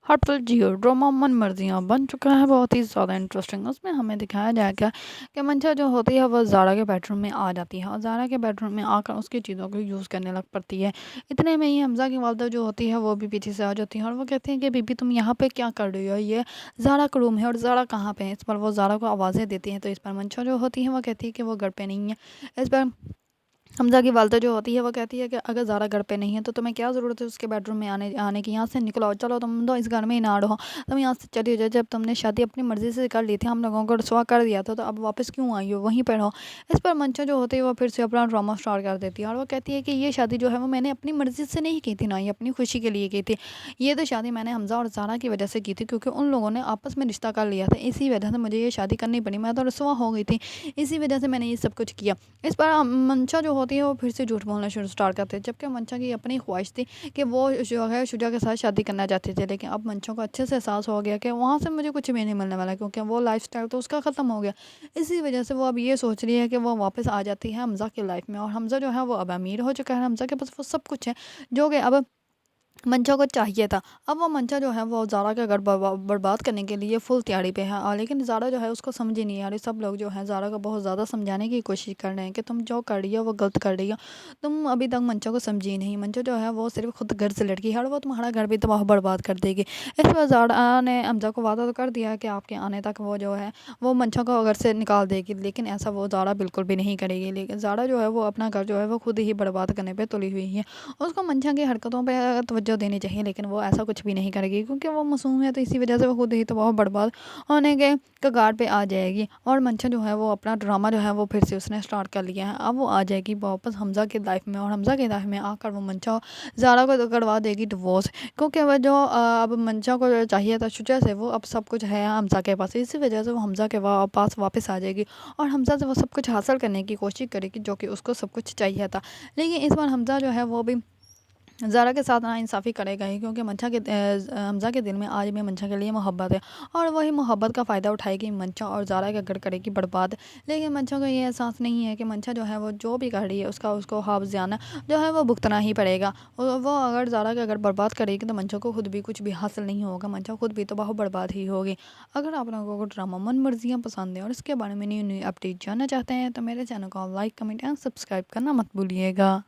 Hurtful जियो drama मन मर्जियाँ बन चुका है बहुत ही ज़्यादा इंटरेस्टिंग। उसमें हमें दिखाया जाएगा कि मंशा जो होती है वह ज़ारा के बेडरूम में आ जाती है और ज़ारा के बेडरूम में आकर उसकी चीज़ों को यूज़ करने लग पड़ती है। इतने में ही हमज़ा की वालदा जो होती है वो भी पीछे से आ जाती है और वो कहती हैं कि बीबी तुम यहाँ पे क्या कर रही हो, ये ज़ारा का रूम है और ज़ारा कहाँ पे है। इस पर वो ज़ारा को आवाज़ें देती हैं तो इस पर मंशा जो होती है वो कहती है कि वो घर पे नहीं है। इस पर हमज़ा की वालदा जो होती है वो कहती है कि अगर ज़ारा घर पे नहीं है तो तुम्हें क्या ज़रूरत है उसके बेडरूम में आने आने की, यहाँ से निकलो, चलो तुम तो इस घर में ही ना रहो, तुम यहाँ से चली जाओ, जब तुमने शादी अपनी मर्ज़ी से कर ली थी, हम लोगों को रसवा कर दिया था, तो अब वापस क्यों आई हो, वहीं पर रहो। इस पर मंशा जो होती है वो फिर से अपना ड्रामा स्टार्ट कर देती है और वो कहती है कि ये शादी जो है वो मैंने अपनी मर्ज़ी से नहीं की थी, ना ही अपनी खुशी के लिए की थी। ये तो शादी मैंने हमज़ा और ज़ारा की वजह से की थी क्योंकि उन लोगों ने आपस में रिश्ता कर लिया था, इसी वजह से मुझे ये शादी करनी पड़ी, मैं तो रसवा हो गई थी, इसी वजह से मैंने ये सब कुछ किया। इस पर मंशा जो होती है वो फिर से झूठ बोलना शुरू स्टार्ट करते हैं, जबकि मंशा की अपनी ख्वाहिश थी कि वो जो है शुजा के साथ शादी करना चाहते थे, लेकिन अब मंशा को अच्छे से एहसास हो गया कि वहाँ से मुझे कुछ भी नहीं मिलने वाला क्योंकि वो लाइफस्टाइल तो उसका ख़त्म हो गया। इसी वजह से वो अब ये सोच रही है कि वो वापस आ जाती है हमज़ा की लाइफ में और हमज़ा जो है वो अब अमीर हो चुका है, हमज़ा के पास वो सब कुछ है जो कि अब मंशा को चाहिए था। अब वो मंशा जो है वो ज़ारा का घर बर्बाद करने के लिए फुल तैयारी पे है और लेकिन ज़ारा जो है उसको समझ ही नहीं आ रही। सब लोग जो है ज़ारा को बहुत ज़्यादा समझाने की कोशिश कर रहे हैं कि तुम जो कर रही हो वो गलत कर रही हो, तुम अभी तक मंशा को समझी ही नहीं। मंशा जो है वो सिर्फ खुद घर से लड़की है और वो तुम्हारा घर भी तबाह बर्बाद कर देगी। इस पर ज़ारा ने हमज़ा को वादा तो कर दिया है कि आपके आने तक वो जो है वो मंशा को घर से निकाल देगी, लेकिन ऐसा वो ज़ारा बिल्कुल भी नहीं करेगी। लेकिन ज़ारा जो है वो अपना घर जो है वो खुद ही बर्बाद करने पर तुली हुई है। उसको मंशा की हरकतों पे तवज्जो देनी चाहिए, लेकिन वो ऐसा कुछ भी नहीं करेगी क्योंकि वो मासूम है, तो इसी वजह से वो खुद ही तबाह बर्बाद होने के कगार पे आ जाएगी। और मंशा जो है वो अपना ड्रामा जो है वो फिर से उसने स्टार्ट कर लिया है। अब वो आ जाएगी वापस हमज़ा की लाइफ में और हमज़ा की लाइफ में आकर वो मंशा ज़ारा को करवा देगी डिवोर्स, क्योंकि वह जो अब मंशा को जो चाहिए था शुजा से वो अब सब कुछ है हमज़ा के पास, इसी वजह से वो हमज़ा के पास वापस आ जाएगी और हमज़ा से वो सब कुछ हासिल करने की कोशिश करेगी जो कि उसको सब कुछ चाहिए था। लेकिन इस बार हमज़ा जो है वो भी ज़ारा के साथ नाइंसाफ़ी करेगा ही क्योंकि हमज़ा के दिल में आज भी मंशा के लिए मोहब्बत है और वही मोहब्बत का फ़ायदा उठाएगी मंशा और ज़ारा का घर करेगी बर्बाद। लेकिन मंशा को ये एहसास नहीं है कि मंशा जो है वो जो भी कर रही है उसका उसको हाफ़िज़ाना जो है वो भुगतना ही पड़ेगा। और वो अगर ज़ारा का घर बर्बाद करेगी तो मंशा को खुद भी कुछ भी हासिल नहीं होगा, मंशा खुद भी तो बहुत बर्बाद ही होगी। अगर आप लोगों को ड्रामा मन मर्जियाँ पसंद है और इसके बारे में न्यू न्यू अपडेट जानना चाहते हैं तो मेरे चैनल को लाइक कमेंट एंड सब्सक्राइब करना मत भूलिएगा।